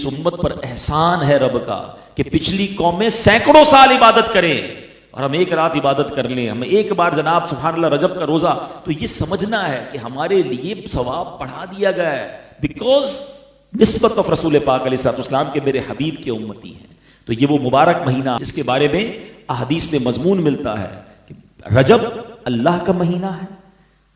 इस उम्मत पर एहसान है रब का कि पिछली कौमें सैकड़ों साल इबादत करें और हम एक रात इबादत कर लें, हम एक बार जनाब सुभान अल्लाह रजब का रोजा। तो ये समझना है कि हमारे लिए सवाब बढ़ा दिया गया है बिकॉज निस्बत ऑफ रसूल पाक अलैहिस्सलाम के मेरे हबीब के उम्मती हैं। तो ये वो मुबारक महीना जिसके बारे में अहदीस में मजमून मिलता है कि रजब अल्लाह का महीना है,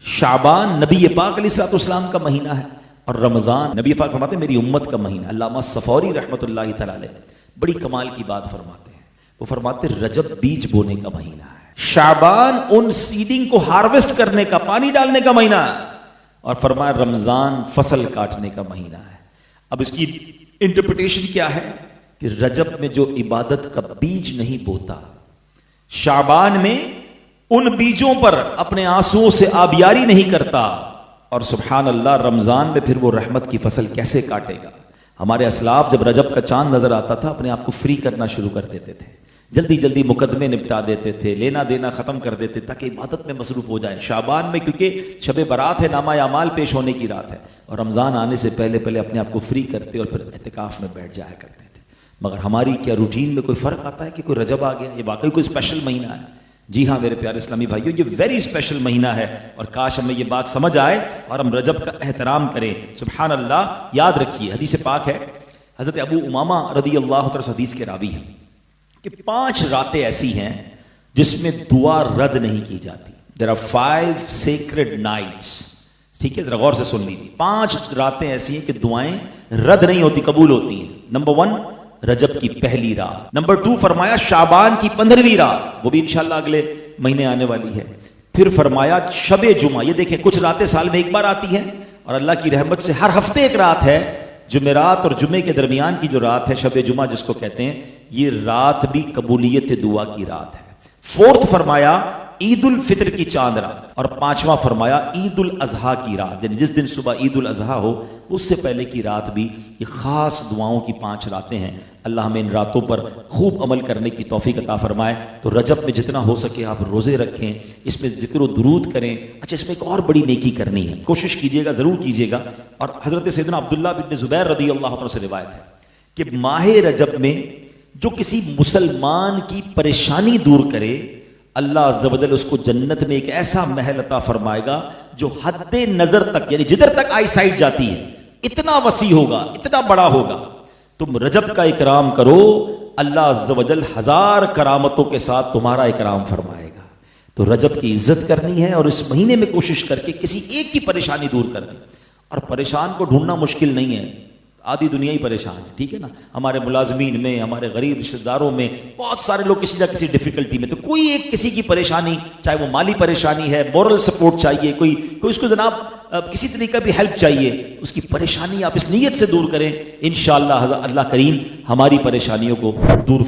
शाबान नबी पाक अलैहिस्सलाम का महीना है और रमजान नबी पाक फरमाते हैं मेरी उम्मत का महीना। अल्लामा सफौरी रहमतुल्लाहि तआला अलैह बड़ी कमाल की बात फरमाते हैं, वो फरमाते रजब बीज बोने का महीना है, शाबान उन सीडिंग को हार्वेस्ट करने का, पानी डालने का महीना है, और फरमाया रमजान फसल काटने का महीना है। अब इसकी इंटरप्रिटेशन क्या है कि रजब में जो इबादत का बीज नहीं बोता, शाबान में उन बीजों पर अपने आंसुओं से आबियारी नहीं करता, और सुभान अल्लाह रमजान में फिर वो रहमत की फसल कैसे काटेगा। हमारे असलाफ जब रजब का चांद नजर आता था अपने आप को फ्री करना शुरू कर देते थे, जल्दी जल्दी मुकदमे निपटा देते थे, लेना देना खत्म कर देते ताकि इबादत में मसरूफ हो जाए। शाबान में क्योंकि शब बारात है, नामा अमाल पेश होने की रात है, और रमजान आने से पहले पहले अपने आप को फ्री करते और फिर एहतिकाफ में बैठ जाया करते थे। मगर हमारी क्या रूटीन में कोई फर्क आता है कि कोई रजब आ गया, ये वाकई कोई स्पेशल महीना है? जी हाँ मेरे प्यारे इस्लामी भाइयों, ये वेरी स्पेशल महीना है और काश हमें ये बात समझ आए और हम रजब का एहतराम करें। सुभान अल्लाह। याद रखिए हदीस पाक है, हजरत अबू उमामा रदी अल्लाह तआला हदीस के रावी हैं कि 5 रातें ऐसी हैं जिसमें दुआ रद्द नहीं की जाती। देयर आर 5 सेक्रेड नाइट्स, ठीक है, जरा गौर से सुन लीजिए। 5 रातें ऐसी हैं कि दुआएं रद्द नहीं होती, कबूल होती हैं। नंबर 1 रजब की पहली रात, नंबर 2 फरमाया शाबान की 15वीं रात, वो भी इंशाल्लाह अगले महीने आने वाली है। फिर फरमाया शबे जुमा, ये देखें कुछ रातें साल में एक बार आती हैं और अल्लाह की रहमत से हर हफ्ते एक रात है, जुमेरात और जुमे के दरमियान की जो रात है शबे जुमा जिसको कहते हैं, ये रात भी कबूलियत दुआ की रात है। 4th फरमाया ईद उल फित्र की चांद रात, और 5वां फरमाया ईद उल अजहा की रात, यानी जिस दिन सुबह ईद उल अजहा हो उससे पहले की रात भी। ये खास दुआओं की 5 रातें हैं। अल्लाह हमें इन रातों पर खूब अमल करने की तौफीक अता फरमाए। तो रजब में जितना हो सके आप रोजे रखें, इसमें जिक्र व दुरूद करें। अच्छा, इसमें एक और बड़ी नेकी करनी है, कोशिश कीजिएगा, जरूर कीजिएगा। और हजरत सैयदना अब्दुल्लाह बिन जुबैर रदी अल्लाह तआला से रिवायत है कि माह रजब में जो किसी मुसलमान की परेशानी दूर करे, अल्लाह अज़्ज़ व जल उसको जन्नत में एक ऐसा महल अता फरमाएगा जो हद्दे नजर तक, यानी जिधर तक आई साइट जाती है, इतना वसी होगा, इतना बड़ा होगा। तुम रजब का इकराम करो, अल्लाह अज़्ज़ व जल 1000 करामतों के साथ तुम्हारा इकराम फरमाएगा। तो रजब की इज्जत करनी है और इस महीने में कोशिश करके किसी एक की परेशानी दूर कर दी। और परेशान को ढूंढना मुश्किल नहीं है, आधी दुनिया ही परेशान है, ठीक है ना। हमारे मुलाजमीन में, हमारे गरीब रिश्तेदारों में बहुत सारे लोग किसी ना किसी डिफिकल्टी में। तो कोई एक किसी की परेशानी, चाहे वो माली परेशानी है, मोरल सपोर्ट चाहिए, कोई उसको जनाब किसी तरीके भी हेल्प चाहिए, उसकी परेशानी आप इस नीयत से दूर करें, इंशाअल्लाह अल्लाह करीम हमारी परेशानियों को दूर